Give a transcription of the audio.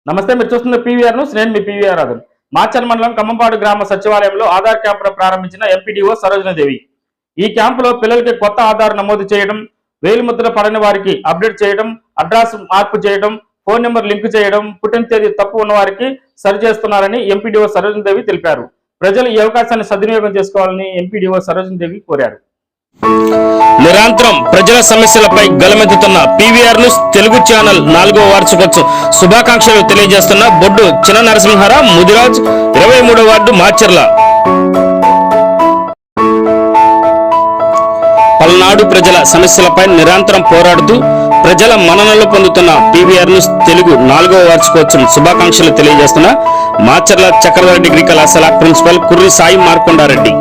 నమస్తే, మీరు చూస్తున్న పీవీఆర్ న్యూస్. నేను మీ పీవీఆర్ రాజన్. మాచల్ మండలం కమ్మంపాడు గ్రామ సచివాలయంలో ఆధార్ క్యాంపును ప్రారంభించిన ఎంపీడీఓ సరోజనదేవి. ఈ క్యాంపులో పిల్లలకి కొత్త ఆధార్ నమోదు చేయడం, వేలిముద్ర పడని వారికి అప్డేట్ చేయడం, అడ్రస్ మార్పు చేయడం, ఫోన్ నెంబర్ లింక్ చేయడం, పుట్టిన తేదీ తప్పు ఉన్న వారికి సరిచేస్తున్నారని ఎంపీడీఓ సరోజనదేవి తెలిపారు. ప్రజలు ఈ అవకాశాన్ని సద్వినియోగం చేసుకోవాలని ఎంపీడీఓ సరోజనదేవి కోరారు. నిరంతరం ప్రజల సమస్యలపై గలమెత్తుతున్న పీవీఆర్ న్యూస్ తెలుగు ఛానల్ 4వ వార్షికోత్సవ శుభాకాంక్షలు తెలియజేస్తున్న బొడ్డు చిన్న నరసింహారావు, ముదిరాజ్, 23వ వార్డు, మాచర్ల. పల్నాడు ప్రజల సమస్యలపై నిరంతరం పోరాడుతూ ప్రజల మన్ననలు పొందుతున్న పీవీఆర్ న్యూస్ తెలుగు 4వ వార్షికోత్సవం శుభాకాంక్షలు తెలియజేస్తున్న మాచర్ల చక్రధర డిగ్రీ కళాశాల ప్రిన్సిపల్ కుర్రి సాయి మార్కొండారెడ్డి.